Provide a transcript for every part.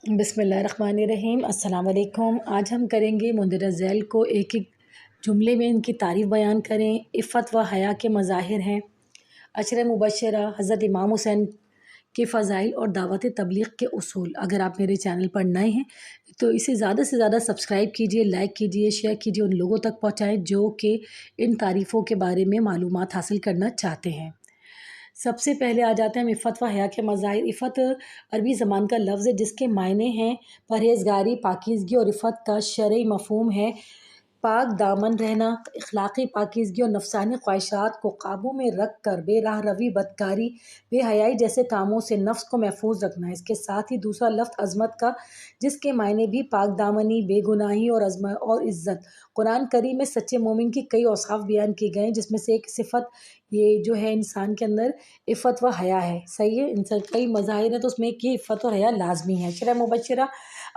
बिस्मिल्लाहिर्रहमानिर्रहीम। अस्सलाम वालेकुम। आज हम करेंगे मुंदरजा ज़ैल को एक एक जुमले में इनकी तारीफ़ बयान करें। इफ़्फ़त व हया के मज़ाहिर हैं, अशर मुबश्शरा, हज़रत इमाम हुसैन के फ़ज़ाइल और दावत तबलीग के उसूल। अगर आप मेरे चैनल पर नए हैं तो इसे ज़्यादा से ज़्यादा सब्सक्राइब कीजिए, लाइक कीजिए, शेयर कीजिए, उन लोगों तक पहुँचाएँ जो कि इन तारीफ़ों के बारे में मालूमात हासिल करना चाहते हैं। सबसे पहले आ जाते हैं हम इफ़्फ़त व हया के मज़ाहिर। इफ़्फ़त अरबी ज़बान का लफ्ज़ है जिसके मायने हैं परहेज़गारी, पाकीज़गी और इफ़्फ़त का शरई मफ़हूम है पाक दामन रहना, अखलाक़ी पाकीज़गी और नफ़सानी ख्वाहिशात को काबू में रख कर बेराह रवी, बदकारी, बेहयाई जैसे कामों से नफ्स को महफूज रखना। इसके साथ ही दूसरा लफ्ज़ अज़मत का, जिसके मायने भी पाक दामनी, बेगुनाही और इज़्ज़त। कुरान करीम में सच्चे मोमिन की कई औसाफ़ बयान किए गए हैं, जिसमें से एक सिफ़त ये जो है इंसान के अंदर इफ़्फ़त व हया है। सही है, इनसे कई मज़ाहिर हैं तो उसमें एक ये इफ़्फ़त और हया लाज़मी है। अशरा मुबश्शरा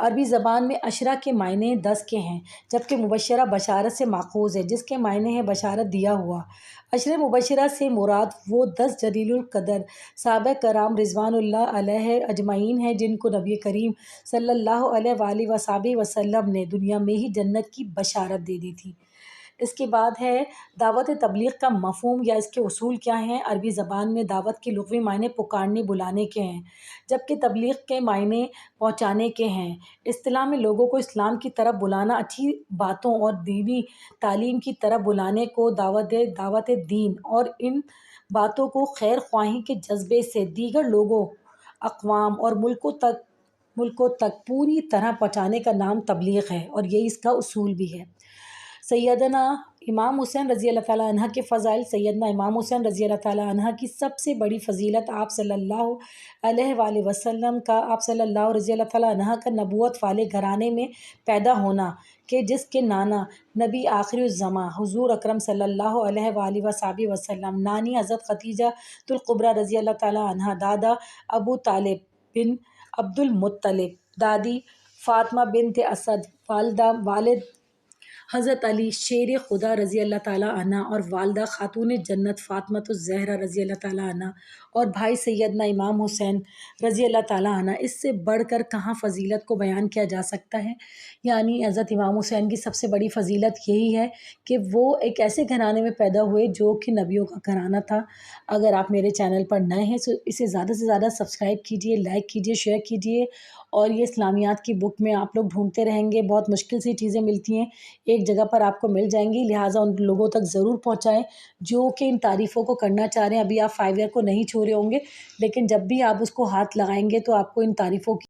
अरबी ज़बान में अशरा के मायने 10 के हैं, जबकि मुबश्शरा बशारत से माख़ूज़ है जिसके मायने हैं बशारत दिया हुआ। अशर मुबश्शरा से मुराद वो 10 जलीलुल क़द्र सहाबा कराम रिज़वानुल्लाह अलैहि अजमईन हैं जिनको नबी करीम सल्लल्लाहु अलैहि वसल्लम ने दुनिया में ही जन्नत की बशारत दे दी थी। इसके बाद है दावत तबलीग का मफ़हूम या इसके उसूल क्या हैं। अरबी ज़बान में दावत के लुग़वी मायने पुकारने बुलाने के हैं, जबकि तबलीग के मायने पहुँचाने के हैं। इस्तिलाह में लोगों को इस्लाम की तरफ बुलाना, अच्छी बातों और दीनी तालीम की तरफ बुलाने को दावत दीन और इन बातों को खैर ख्वाही के जज्बे से दीगर लोगों, अक़वाम और मुल्कों तक पूरी तरह पहुँचाने का नाम तबलीग है और यही इसका उसूल भी है। सैयदना इमाम हुसैन रज़ी अल्लाह ताला अन्हा के फ़ज़ाइल। सैयदना इमाम हुसैन रज़ी अल्लाह ताला अन्हा की सबसे बड़ी फ़जीलत आप सल्लल्लाहु अलैहि वसल्लम का रज़ी अल्लाह ताला अन्हा का नबूवत वाले घराने में पैदा होना के जिसके नाना नबी आखिरुज़्ज़मा हुज़ूर अकरम सल्लल्लाहु अलैहि वसल्लम, नानी हज़रत ख़दीजा तुल कुबरा रज़ी अल्लाह ताला अन्हा, दादा अबू तालिब बिन अब्दुल मुत्तलिब, दादी फ़ातिमा बिन्त असद, वालिद हज़रत अली शेर खुदा रज़ी अल्लाह ताला अन्हा और वालदा खातून जन्नत फ़ातिमतुज़-ज़हरा रज़ी अल्लाह ताला अन्हा और भाई सैयदना इमाम हुसैन रज़ी अल्लाह ताला अन्हा। इससे बढ़कर कहाँ फ़जीलत को बयान किया जा सकता है। यानी हज़रत इमाम हुसैन की सबसे बड़ी फ़जीलत यही है कि वो एक ऐसे घराने में पैदा हुए जो कि नबियों का घराना था। अगर आप मेरे चैनल पर नए हैं तो इसे ज़्यादा से ज़्यादा सब्सक्राइब कीजिए, लाइक कीजिए, शेयर कीजिए और ये इस्लामियात की बुक में आप लोग ढूँढते रहेंगे, बहुत मुश्किल से चीज़ें मिलती हैं, एक जगह पर आपको मिल जाएँगी। लिहाज़ा उन लोगों तक ज़रूर पहुँचाएँ जो कि इन तारीफ़ों को करना चाह रहे हैं। अभी आप 5 ईयर को नहीं छू रहे होंगे, लेकिन जब भी आप उसको हाथ लगाएँगे तो आपको इन तारीफ़ों की